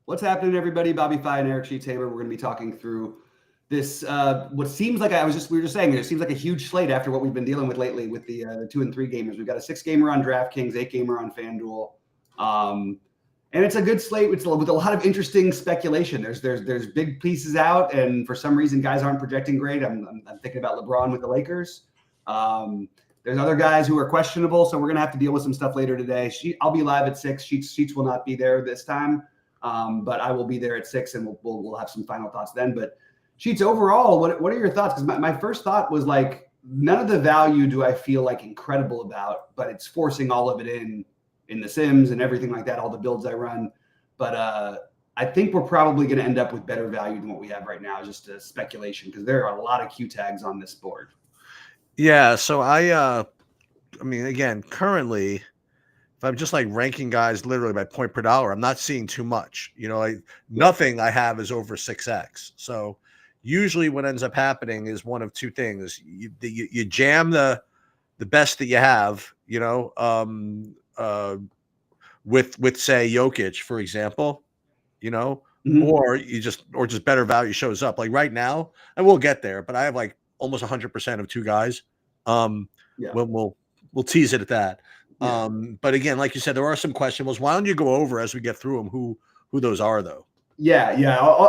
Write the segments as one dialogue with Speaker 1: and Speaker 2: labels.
Speaker 1: What's happening, everybody? BobbyFi and Eric Sheets Haber. We're going to be talking through this. What seems like we were just saying it seems like a huge slate after what we've been dealing with lately with the 2 and 3 gamers. We've got a 6-gamer on DraftKings, 8-gamer on FanDuel, and it's a good slate with a lot of interesting speculation. There's big pieces out, and for some reason, guys aren't projecting great. I'm thinking about LeBron with the Lakers. There's other guys who are questionable, so we're going to have to deal with some stuff later today. I'll be live at 6. Sheets will not be there this time. But I will be there at 6, and we'll have some final thoughts then. But Sheets, overall, what are your thoughts? Because my first thought was like, none of the value do I feel like incredible about, but it's forcing all of it in the Sims and everything like that, all the builds I run. But I think we're probably going to end up with better value than what we have right now, just a speculation, because there are a lot of Q tags on this board.
Speaker 2: Yeah, so I mean, again, currently, if I'm just like ranking guys literally by point per dollar, I'm not seeing too much. Nothing I have is over 6x. So usually what ends up happening is one of two things. You jam the best that you have, with say Jokic, for example, or just better value shows up. Like right now, and we'll get there, but I have like almost 100% of two guys. We'll tease it at that. Yeah. But again, like you said, there are some questionables. Why don't you go over as we get through them who those are, though?
Speaker 1: Yeah.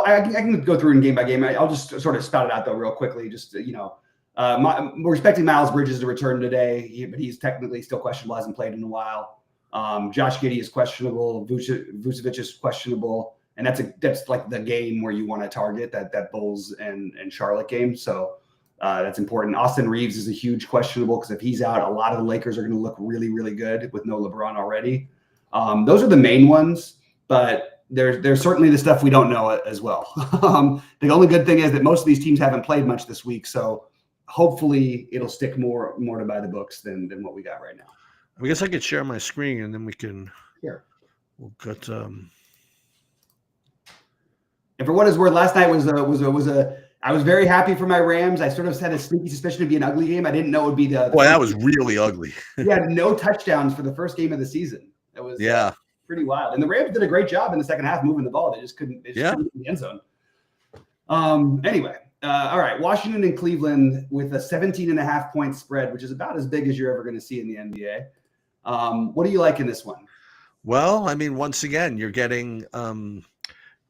Speaker 1: I can go through in game by game. I'll just sort of spout it out though real quickly. Just we're expecting Miles Bridges to return today, but he's technically still questionable. Hasn't played in a while. Josh Giddey is questionable. Vucevic is questionable, and that's like the game where you want to target that Bulls and Charlotte game. So. That's important. Austin Reeves is a huge questionable because if he's out, a lot of the Lakers are going to look really, really good with no LeBron already. Those are the main ones, but there's certainly the stuff we don't know as well. The only good thing is that most of these teams haven't played much this week, so hopefully it'll stick more to by the books than what we got right now.
Speaker 2: I guess I could share my screen and then we can.
Speaker 1: Here.
Speaker 2: We'll get.
Speaker 1: And for what it's worth, last night was I was very happy for my Rams. I sort of had a sneaky suspicion it'd be an ugly game. I didn't know it would be the.
Speaker 2: Boy, that was really ugly.
Speaker 1: He had no touchdowns for the first game of the season. It was pretty wild. And the Rams did a great job in the second half moving the ball. They just couldn't get in the end zone. Anyway, all right. Washington and Cleveland with a 17.5-point spread, which is about as big as you're ever going to see in the NBA. What do you like in this one?
Speaker 2: Well, I mean, once again, you're getting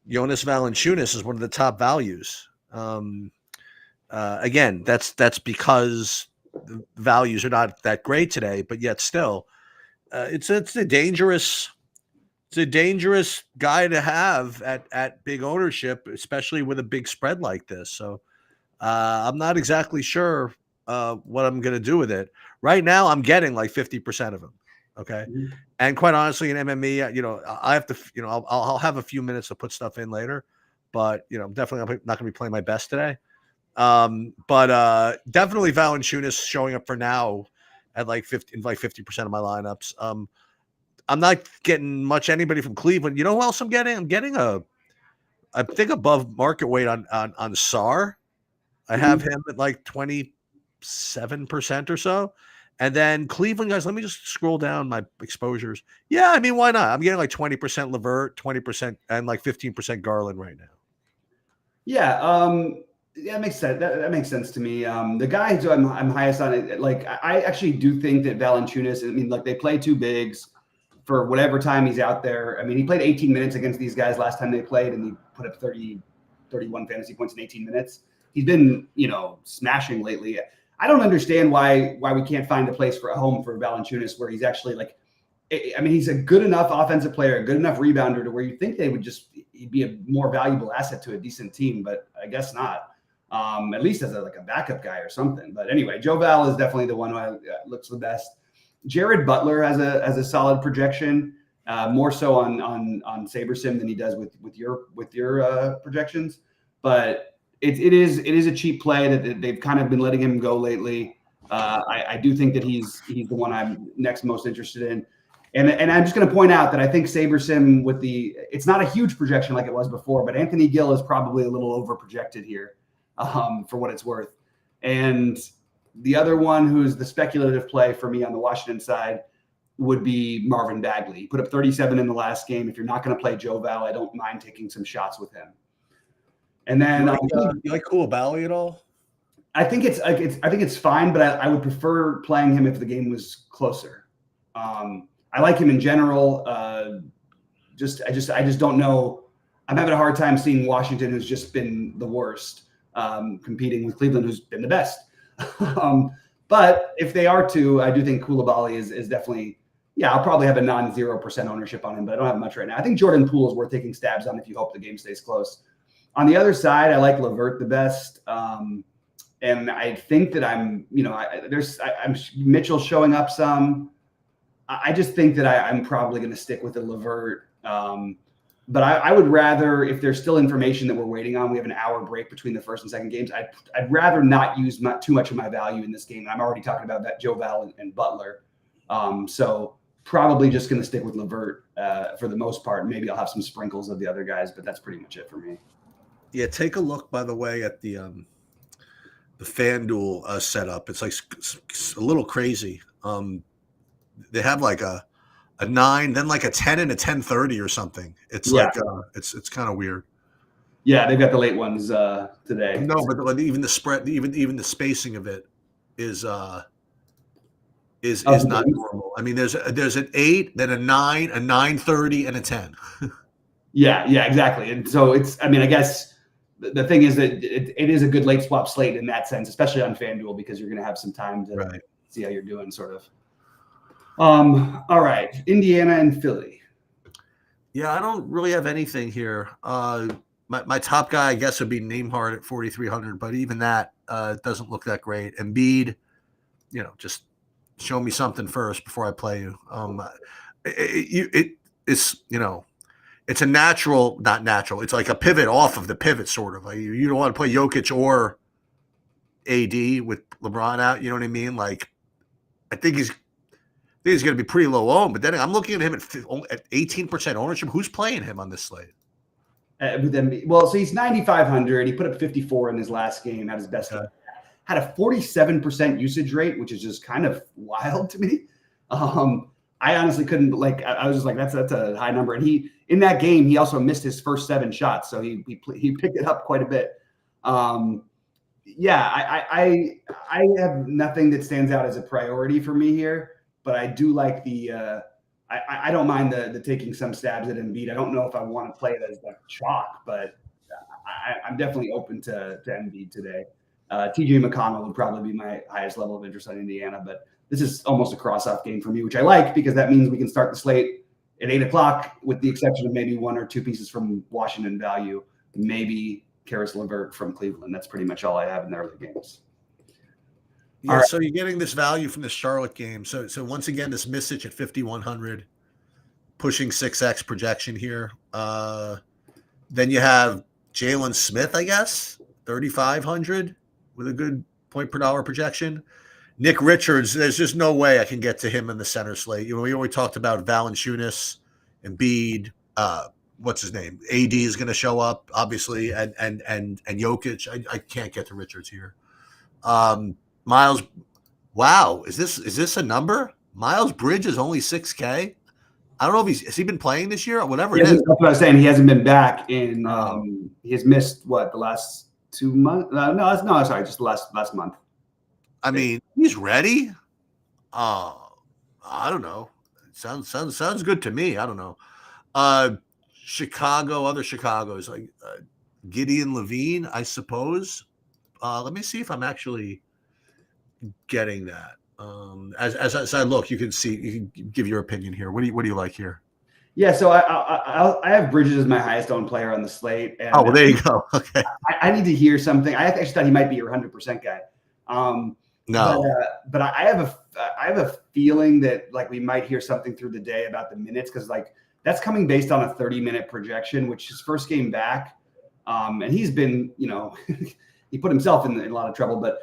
Speaker 2: Jonas Valanciunas is one of the top values. Again, that's because the values are not that great today, but yet still, it's a dangerous guy to have at big ownership, especially with a big spread like this. So I'm not exactly sure what I'm going to do with it. Right now, I'm getting like 50% of him. Okay. Mm-hmm. And quite honestly, in MME, I have to, I'll have a few minutes to put stuff in later. But I'm definitely not going to be playing my best today. But definitely Valanciunas showing up for now at like 50% of my lineups. I'm not getting much anybody from Cleveland. You know who else I'm getting? I'm getting I think above market weight on Sar. I have him at like 27% or so. And then Cleveland guys, let me just scroll down my exposures. Yeah, I mean, why not? I'm getting like 20% Levert, 20%, and like 15% Garland right now.
Speaker 1: Yeah, that makes sense. That makes sense to me. The guy who I'm highest on, like I actually do think that Valanciunas. I mean, like they play two bigs for whatever time he's out there. I mean, he played 18 minutes against these guys last time they played, and he put up 31 fantasy points in 18 minutes. He's been, smashing lately. I don't understand why we can't find a place for a home for Valanciunas where he's actually like. I mean, he's a good enough offensive player, a good enough rebounder to where you think he'd be a more valuable asset to a decent team, but I guess not. At least as a backup guy or something. But anyway, Joe Val is definitely the one who looks the best. Jared Butler has a solid projection, more so on SaberSim than he does with your projections. But it is a cheap play that they've kind of been letting him go lately. I do think that he's the one I'm next most interested in. And I'm just going to point out that I think SaberSim it's not a huge projection like it was before, but Anthony Gill is probably a little over projected here for what it's worth. And the other one who's the speculative play for me on the Washington side would be Marvin Bagley. He put up 37 in the last game. If you're not going to play Joe Val, I don't mind taking some shots with him. And then
Speaker 2: you like Koulibaly at all?
Speaker 1: I think it's fine, but I would prefer playing him if the game was closer. I like him in general. I just don't know. I'm having a hard time seeing Washington, who's just been the worst, competing with Cleveland, who's been the best. But if they are to, I do think Koulibaly is definitely, yeah, I'll probably have a non-0% ownership on him, but I don't have much right now. I think Jordan Poole is worth taking stabs on if you hope the game stays close. On the other side, I like Levert the best. And I think that I'm Mitchell showing up some. I just think that I'm probably going to stick with the Levert. But I would rather, if there's still information that we're waiting on, we have an hour break between the first and second games. I'd rather not use too much of my value in this game. I'm already talking about that Joe Val and Butler. So probably just going to stick with Levert for the most part. Maybe I'll have some sprinkles of the other guys, but that's pretty much it for me.
Speaker 2: Yeah, take a look, by the way, at the FanDuel setup. It's like a little crazy. They have like a 9, then like a 10 and a 10:30 or something. It's like it's kind of weird.
Speaker 1: Yeah, they've got the late ones today.
Speaker 2: No, but even the spread, even the spacing of it is not normal. I mean, there's an 8, then a 9, a 9:30, and a 10.
Speaker 1: Yeah, exactly. And so I guess the thing is that it is a good late swap slate in that sense, especially on FanDuel, because you're going to have some time to see how you're doing, sort of. All right, Indiana and Philly.
Speaker 2: Yeah, I don't really have anything here. My top guy, I guess, would be Nembhard at 4,300, but even that doesn't look that great. Embiid, just show me something first before I play you. It's a natural, not natural. It's like a pivot off of the pivot, sort of. Like you don't want to play Jokic or AD with LeBron out. You know what I mean? Like, I think he's going to be pretty low owned. But then I'm looking at him at 18% ownership. Who's playing him on this slate?
Speaker 1: Well, so he's 9,500. He put up 54 in his last game. Had his best game. Had a 47% usage rate, which is just kind of wild to me. I honestly couldn't I was just like, that's a high number. And in that game, he also missed his first 7 shots. So he picked it up quite a bit. I have nothing that stands out as a priority for me here, but I do like I don't mind the taking some stabs at Embiid. I don't know if I want to play it as like chalk, but I'm definitely open to Embiid today. TJ McConnell would probably be my highest level of interest on Indiana, but this is almost a cross-off game for me, which I like because that means we can start the slate at 8:00, with the exception of maybe 1 or 2 pieces from Washington value, maybe Karis LeVert from Cleveland. That's pretty much all I have in the early games.
Speaker 2: Yeah, right. So you're getting this value from the Charlotte game. So once again, this Misic at 5,100, pushing 6x projection here. Then you have Jalen Smith, I guess, 3,500 with a good point per dollar projection. Nick Richards, there's just no way I can get to him in the center slate. We already talked about Valanciunas, Embiid, what's his name? AD is going to show up, obviously, and Jokic. I can't get to Richards here. Miles, wow, is this a number? Miles Bridge is only 6K. I don't know if has he been playing this year or whatever it is.
Speaker 1: That's what I was saying. He hasn't been back in. He has missed the last 2 months? Sorry, just the last month.
Speaker 2: I mean, he's ready. I don't know. Sounds good to me. I don't know. Other Chicago's like Gideon Levine, I suppose. Let me see if I'm actually getting that. As I look, you can give your opinion here. What do you like here?
Speaker 1: Yeah, so I have Bridges as my highest owned player on the slate. And
Speaker 2: well, there you go. Okay.
Speaker 1: I need to hear something. I actually thought he might be your 100% guy.
Speaker 2: No,
Speaker 1: but I have a feeling that we might hear something through the day about the minutes, because that's coming based on a 30-minute projection, which his first game back, and he's been he put himself in a lot of trouble, but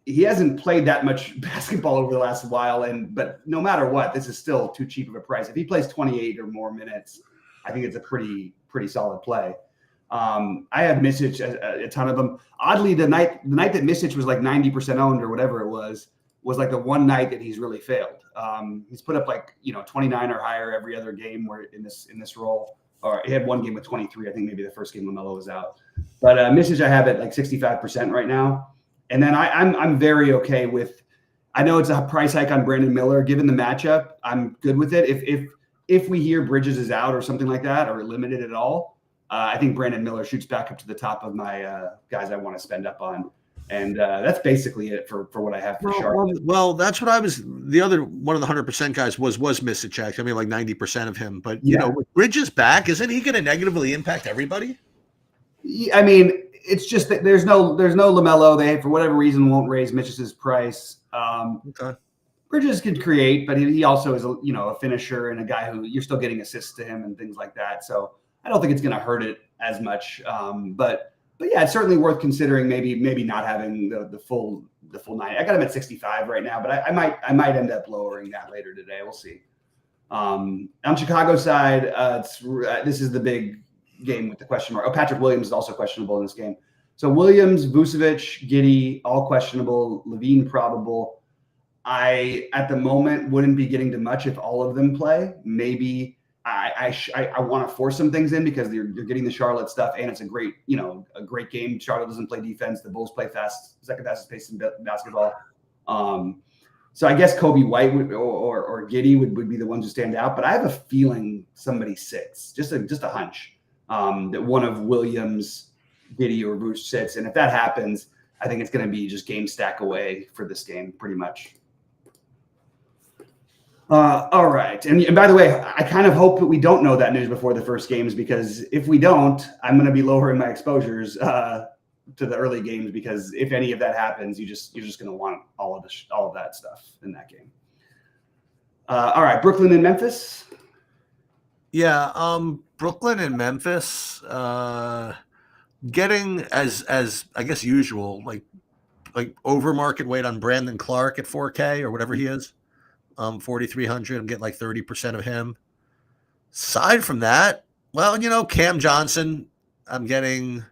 Speaker 1: he hasn't played that much basketball over the last while. But no matter what, this is still too cheap of a price. If he plays 28 or more minutes, I think it's a pretty solid play. I have Misic a ton of them. Oddly, the night that Misic was like 90% owned or whatever it was, was like the one night that he's really failed. He's put up like 29 or higher every other game where in this role. Or he had one game with 23. I think maybe the first game LaMelo was out. But Misic I have at like 65% right now. And then I'm very okay with. I know it's a price hike on Brandon Miller. Given the matchup, I'm good with it. If we hear Bridges is out or something like that, or limited at all, I think Brandon Miller shoots back up to the top of my guys I want to spend up on. And that's basically it for what I have for Charlotte.
Speaker 2: Well, that's what I was. The other one of the 100% guys was Misic. I mean, like 90% of him. But with Bridges back, isn't he going to negatively impact everybody?
Speaker 1: I mean, it's just that there's no LaMelo. They for whatever reason won't raise Mitch's price.
Speaker 2: Okay.
Speaker 1: Bridges can create, but he also is a finisher and a guy who you're still getting assists to him and things like that. So I don't think it's going to hurt it as much. But yeah, it's certainly worth considering. Maybe not having the full 9. I got him at 65 right now, but I might end up lowering that later today. We'll see. On Chicago side, this is the big game with the question mark. Patrick Williams is also questionable in this game. So Williams, Vucevic, Giddey, all questionable. Levine probable. I at the moment wouldn't be getting to much if all of them play. Maybe I want to force some things in because you're getting the Charlotte stuff, and it's a great game. Charlotte doesn't play defense. The Bulls play second fastest pace in basketball. So I guess Kobe White or Giddey would be the ones who stand out. But I have a feeling somebody sits, just a hunch, that one of Williams, Giddey, or Vooch sits. And if that happens, I think it's going to be just game stack away for this game, pretty much. All right. And by the way, I kind of hope that we don't know that news before the first games, because if we don't, I'm going to be lowering my exposures to the early games, because if any of that happens, you're just going to want all of that stuff in that game. All right. Brooklyn and Memphis.
Speaker 2: Yeah. Brooklyn and Memphis, getting as I guess usual, like over market weight on Brandon Clark at 4K or whatever he is. 4,300. I'm getting like 30% of him. Aside from that, well, Cam Johnson, I'm getting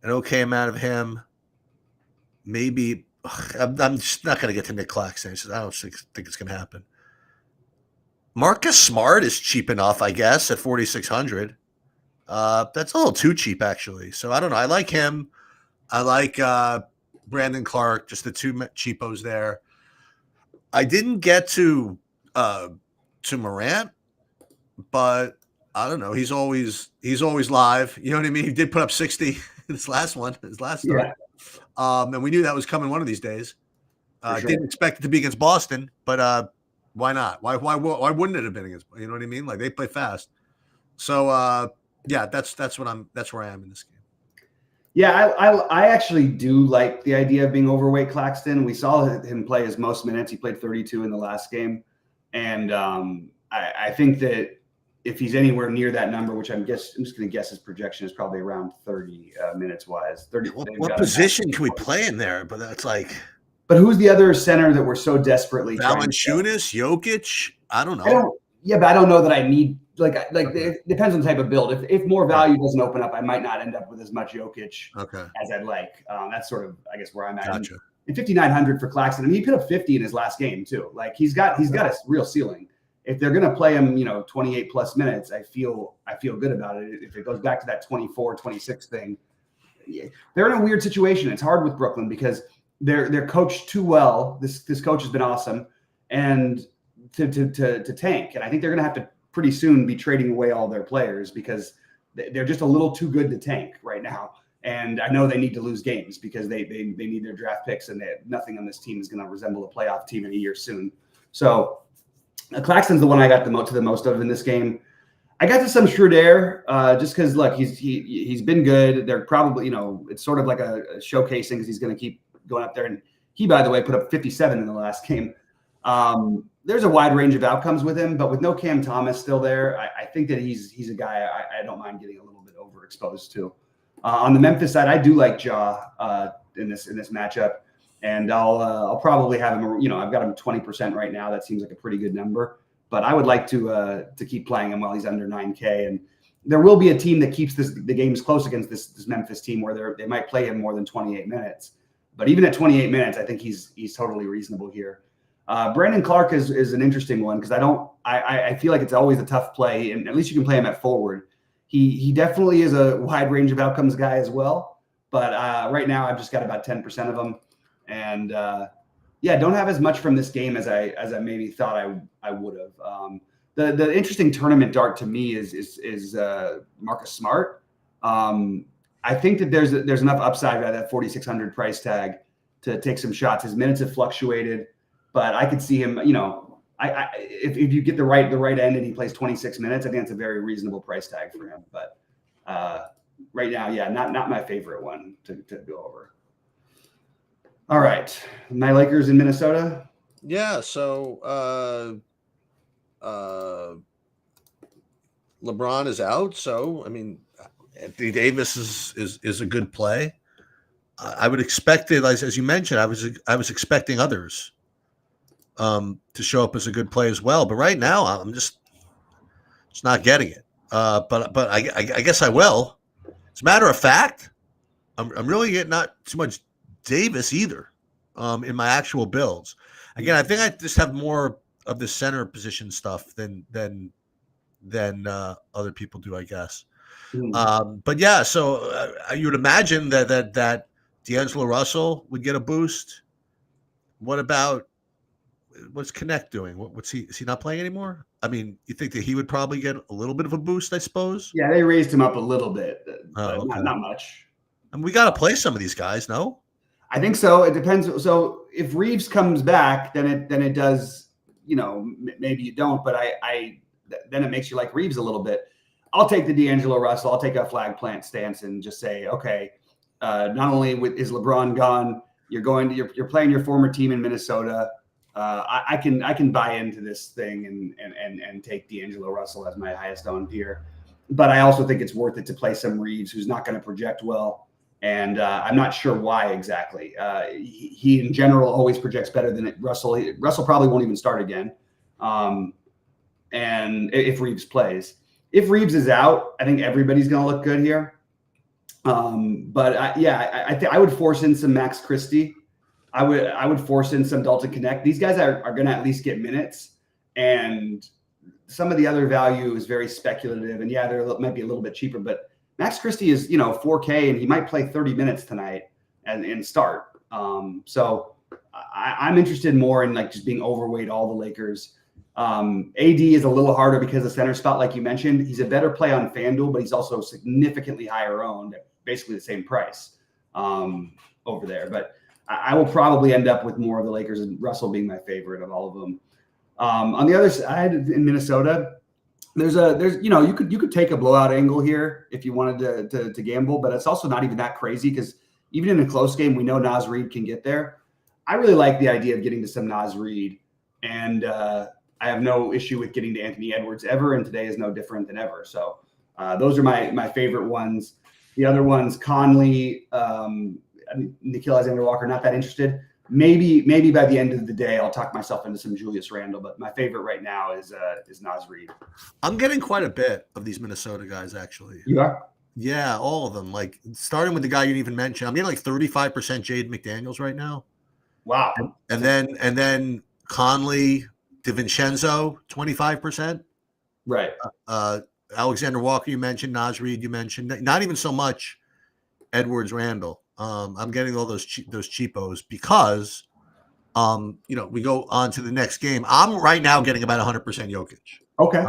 Speaker 2: an okay amount of him. Maybe I'm just not going to get to Nick Claxton. I don't think it's going to happen. Marcus Smart is cheap enough, I guess, at 4,600. That's a little too cheap, actually. So I don't know. I like him. I like Brandon Clark, just the two cheapos there. I didn't get to Morant, but I don't know. He's always live. You know what I mean? He did put up 60 his last start.
Speaker 1: Yeah.
Speaker 2: And we knew that was coming one of these days.
Speaker 1: Sure.
Speaker 2: Didn't expect it to be against Boston, but why not? Why wouldn't it have been against? You know what I mean? Like, they play fast. So yeah, that's where I am in this game.
Speaker 1: Yeah, I actually do like the idea of being overweight Claxton. We saw him play his most minutes. He played 32 in the last game. And I think that if he's anywhere near that number, which I'm just going to guess his projection is probably around 30 minutes wise. 30.
Speaker 2: What position can we play in there? But that's like.
Speaker 1: But who's the other center that we're so desperately?
Speaker 2: Valanciunas, Jokic. I don't know.
Speaker 1: But I don't know that I need. It depends on the type of build. If more value doesn't open up, I might not end up with as much Jokic as I'd like. That's sort of, I guess, where I'm at.
Speaker 2: Gotcha.
Speaker 1: And 5,900 for Claxton. I mean, he put up 50 in his last game too. Like, he's got a real ceiling. If they're going to play him, 28 plus minutes, I feel good about it. If it goes back to that 24, 26 thing, they're in a weird situation. It's hard with Brooklyn because they're coached too well. This coach has been awesome, and to tank. And I think they're going to have to pretty soon be trading away all their players because they're just a little too good to tank right now. And I know they need to lose games because they need their draft picks, and nothing on this team is going to resemble a playoff team in a year soon. So Claxton's the one I got the most of in this game. I got to some Schroeder just because, look, he's been good. They're probably, it's sort of like a showcasing because he's going to keep going up there. And he, by the way, put up 57 in the last game. There's a wide range of outcomes with him, but with no Cam Thomas still there, I think that he's a guy I don't mind getting a little bit overexposed to. On the Memphis side, I do like Ja in this matchup, and I'll probably have him. I've got him 20% right now. That seems like a pretty good number, but I would like to keep playing him while he's under 9K. And there will be a team that keeps the games close against this Memphis team where they might play him more than 28 minutes. But even at 28 minutes, I think he's totally reasonable here. Brandon Clark is an interesting one because I feel like it's always a tough play, and at least you can play him at forward. He definitely is a wide range of outcomes guy as well. But right now, I've just got about 10% of them, and don't have as much from this game as I maybe thought I would have. The interesting tournament dart to me is Marcus Smart. I think that there's enough upside at that 4,600 price tag to take some shots. His minutes have fluctuated, but I could see him. If you get the right end and he plays 26 minutes, I think it's a very reasonable price tag for him. But right now, not my favorite one to go over. All right, my Lakers in Minnesota.
Speaker 2: Yeah, so LeBron is out, so I mean, Anthony Davis is a good play. I would expect it, as you mentioned. I was expecting others to show up as a good play as well, but right now I'm just not getting it. But I guess I will. As a matter of fact, I'm really getting not too much Davis either in my actual builds. Again, I think I just have more of the center position stuff than other people do, I guess. But yeah, so you would imagine that D'Angelo Russell would get a boost. What's Connect doing? What's he? Is he not playing anymore? I mean, you think that he would probably get a little bit of a boost, I suppose?
Speaker 1: Yeah, they raised him up a little bit, but
Speaker 2: okay.
Speaker 1: not much.
Speaker 2: And we got to play some of these guys, no?
Speaker 1: I think so. It depends. So if Reeves comes back, then it does. Maybe you don't, but then it makes you like Reeves a little bit. I'll take the D'Angelo Russell. I'll take a flag plant stance and just say, okay, not only is LeBron gone, you're playing your former team in Minnesota. I can buy into this thing and take D'Angelo Russell as my highest owned peer. But I also think it's worth it to play some Reeves, who's not going to project well. And I'm not sure why exactly. He in general always projects better than Russell. Russell probably won't even start again. And if Reeves plays. If Reeves is out, I think everybody's going to look good here. But I would force in some Max Christie. I would force in some Dalton Connect. These guys are going to at least get minutes, and some of the other value is very speculative. And yeah, they might be a little bit cheaper, but Max Christie is 4K, and he might play 30 minutes tonight and start. So I'm interested more in like just being overweight all the Lakers. AD is a little harder because of the center spot, like you mentioned. He's a better play on FanDuel, but he's also significantly higher owned at basically the same price over there. But I will probably end up with more of the Lakers, and Russell being my favorite of all of them. On the other side in Minnesota, there's you could take a blowout angle here if you wanted to gamble, but it's also not even that crazy because even in a close game, we know Naz Reid can get there. I really like the idea of getting to some Naz Reid, and I have no issue with getting to Anthony Edwards ever, and today is no different than ever. So those are my favorite ones. The other ones, Conley, Nickeil Alexander-Walker, not that interested. Maybe by the end of the day, I'll talk myself into some Julius Randle, but my favorite right now is Naz Reid.
Speaker 2: I'm getting quite a bit of these Minnesota guys, actually.
Speaker 1: You are?
Speaker 2: Yeah, all of them. Like starting with the guy you didn't even mention, I'm getting like 35% Jaden McDaniels right now.
Speaker 1: Wow.
Speaker 2: And then Conley, DiVincenzo, 25%.
Speaker 1: Right.
Speaker 2: Alexander Walker, you mentioned. Naz Reid, you mentioned. Not even so much Edwards Randall. I'm getting all those cheapos because, we go on to the next game. I'm right now getting about 100% Jokic.
Speaker 1: Okay.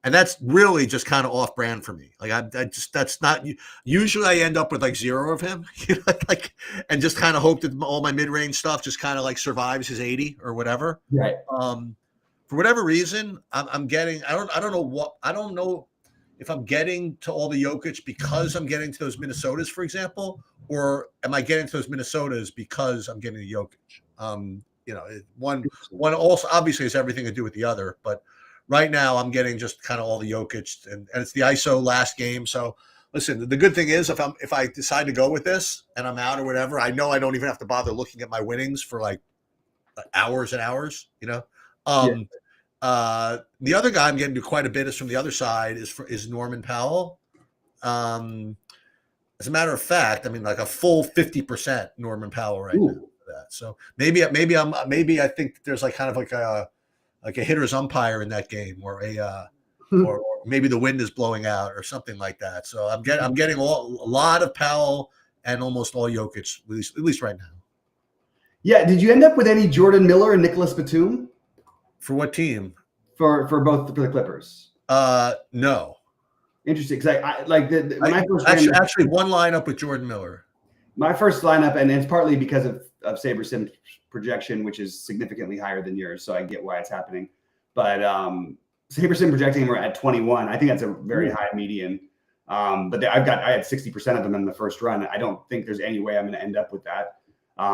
Speaker 2: And that's really just kind of off brand for me. Like that's not usually I end up with like 0 of him, and just kind of hope that all my mid-range stuff just kind of like survives his 80 or whatever.
Speaker 1: Right.
Speaker 2: For whatever reason, I'm getting. I don't know if I'm getting to all the Jokic because I'm getting to those Minnesotas, for example, or am I getting to those Minnesotas because I'm getting the Jokic? One also obviously has everything to do with the other, but right now I'm getting just kind of all the Jokic, and it's the ISO last game. So listen, the good thing is if I decide to go with this and I'm out or whatever, I know I don't even have to bother looking at my winnings for like hours and hours. The other guy I'm getting to quite a bit is from the other side is Norman Powell. As a matter of fact, I mean, like a full 50% Norman Powell right now.
Speaker 1: Ooh.
Speaker 2: For that. So maybe I think there's like kind of like a hitter's umpire in that game, or or maybe the wind is blowing out or something like that. So I'm getting a lot of Powell and almost all Jokic, at least right now.
Speaker 1: Yeah. Did you end up with any Jordan Miller and Nicholas Batum
Speaker 2: For what team?
Speaker 1: for the Clippers?
Speaker 2: No.
Speaker 1: Interesting, because I like when I first
Speaker 2: actually one lineup with Jordan Miller.
Speaker 1: My first lineup, and it's partly because of SaberSim's projection, which is significantly higher than yours, so I get why it's happening. But SaberSim projecting him at 21. I think that's a very high median. But I had 60% of them in the first run. I don't think there's any way I'm going to end up with that.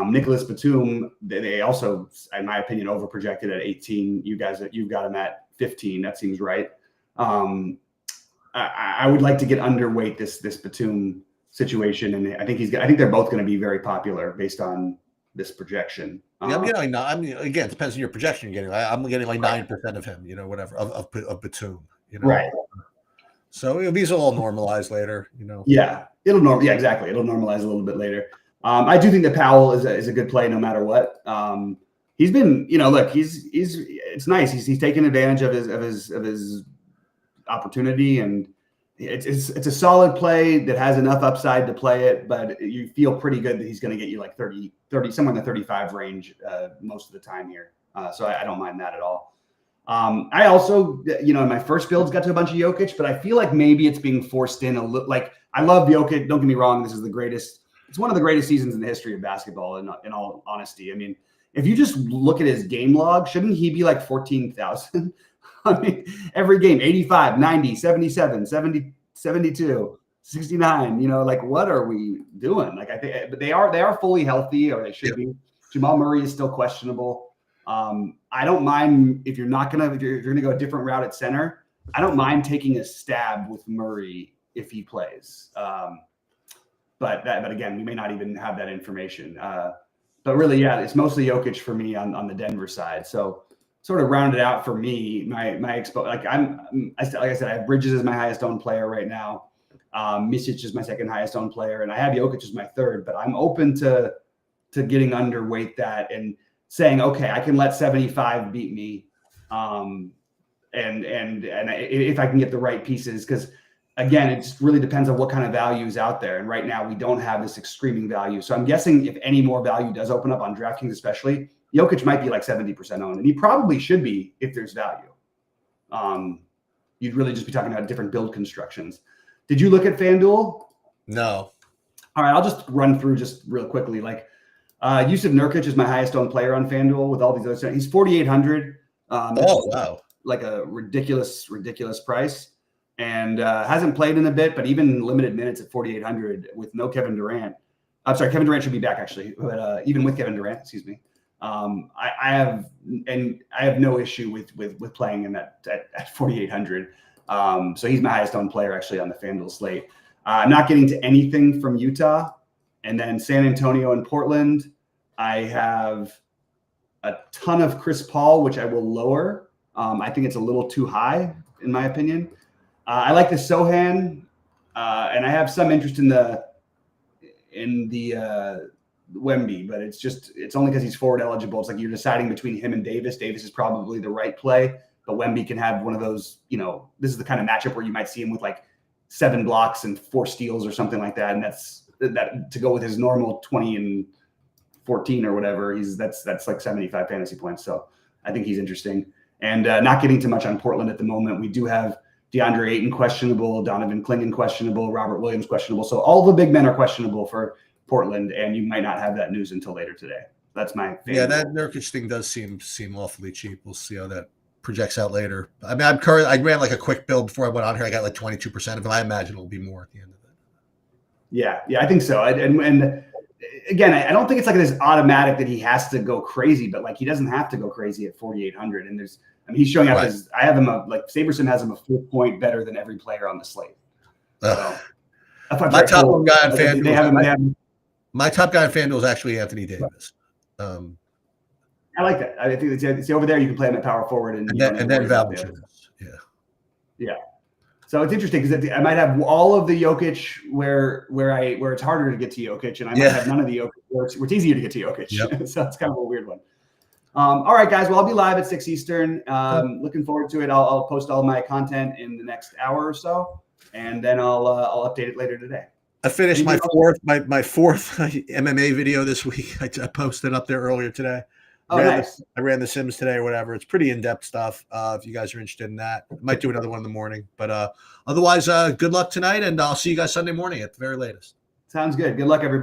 Speaker 1: Nicholas Batum, they also, in my opinion, overprojected at 18. You've got him at 15. That seems right. I would like to get underweight this Batum situation, and I think they're both going to be very popular based on this projection.
Speaker 2: Yeah, I'm getting like, again, it depends on your projection you're getting. I'm getting like 9% of him, whatever of Batum,
Speaker 1: Right.
Speaker 2: So these will all normalize later,
Speaker 1: Yeah, Yeah, exactly. It'll normalize a little bit later. I do think that Powell is a good play no matter what. He's been, look, it's nice. He's taken advantage of his opportunity, and it's a solid play that has enough upside to play it, but you feel pretty good that he's going to get you like 30 somewhere in the 35 range most of the time here. So I don't mind that at all. I also, in my first builds got to a bunch of Jokic, but I feel like maybe it's being forced in a little. Like, I love Jokic. Don't get me wrong. This is it's one of the greatest seasons in the history of basketball, in all honesty. I mean, if you just look at his game log, shouldn't he be like 14,000? I mean, every game, 85, 90, 77, 70, 72, 69, like, what are we doing? Like, I think, but they are fully healthy, or they should be. Jamal Murray is still questionable. I don't mind if you're going to go a different route at center. I don't mind taking a stab with Murray if he plays. But again, we may not even have that information. But really, yeah, it's mostly Jokic for me on the Denver side. So sort of rounded out for me, my expo. Like I said, I have Bridges as my highest owned player right now. Misic is my second highest owned player, and I have Jokic as my third. But I'm open to getting underweight that and saying, okay, I can let 75 beat me, and if I can get the right pieces, because again, it just really depends on what kind of value is out there. And right now, we don't have this screaming value. So I'm guessing if any more value does open up on DraftKings, especially, Jokic might be like 70% owned, and he probably should be if there's value. You'd really just be talking about different build constructions. Did you look at FanDuel?
Speaker 2: No.
Speaker 1: All right, I'll just run through just real quickly. Like, Yusuf Nurkic is my highest owned player on FanDuel with all these other. He's 4,800.
Speaker 2: Wow!
Speaker 1: Like a ridiculous price, and hasn't played in a bit, but even limited minutes at 4,800 with no Kevin Durant. I'm sorry, Kevin Durant should be back actually, but even with Kevin Durant, excuse me. I have no issue with playing in that at 4,800. So he's my highest owned player actually on the FanDuel slate. I'm not getting to anything from Utah, and then San Antonio and Portland. I have a ton of Chris Paul, which I will lower. I think it's a little too high in my opinion. I like the Sohan, and I have some interest in the Wemby, but it's only because he's forward eligible. It's like you're deciding between him and Davis. Davis is probably the right play, but Wemby can have one of those, this is the kind of matchup where you might see him with like 7 blocks and 4 steals or something like that. And that's to go with his normal 20 and 14 or whatever. That's like 75 fantasy points. So I think he's interesting, and not getting too much on Portland at the moment. We do have DeAndre Ayton questionable, Donovan Clingan questionable, Robert Williams questionable. So all the big men are questionable for Portland, and you might not have that news until later today. That's my favorite.
Speaker 2: Yeah, that Nurkic thing does seem awfully cheap. We'll see how that projects out later. I mean, I ran like a quick build before I went on here. I got like 22% of it. I imagine it'll be more at the end of it.
Speaker 1: Yeah, I think so. And again, I don't think it's like this automatic that he has to go crazy, but like he doesn't have to go crazy at 4,800. And he's showing up as I have him like SaberSim has him a full point better than every player on the slate. So,
Speaker 2: my top one guy on FanDuel. My top guy on FanDuel is actually Anthony Davis.
Speaker 1: I like that. I think it's over there. You can play him at power forward, and
Speaker 2: then Valanciunas.
Speaker 1: Yeah. So it's interesting because I might have all of the Jokic where it's harder to get to Jokic, and I might have none of the Jokic where it's easier to get to Jokic. Yep. So it's kind of a weird one. All right, guys. Well, I'll be live at 6 Eastern. Looking forward to it. I'll post all my content in the next hour or so, and then I'll update it later today.
Speaker 2: I finished my fourth MMA video this week. I posted up there earlier today.
Speaker 1: Nice.
Speaker 2: I ran the Sims today or whatever. It's pretty in-depth stuff. If you guys are interested in that, I might do another one in the morning. But otherwise, good luck tonight, and I'll see you guys Sunday morning at the very latest.
Speaker 1: Sounds good. Good luck, everybody.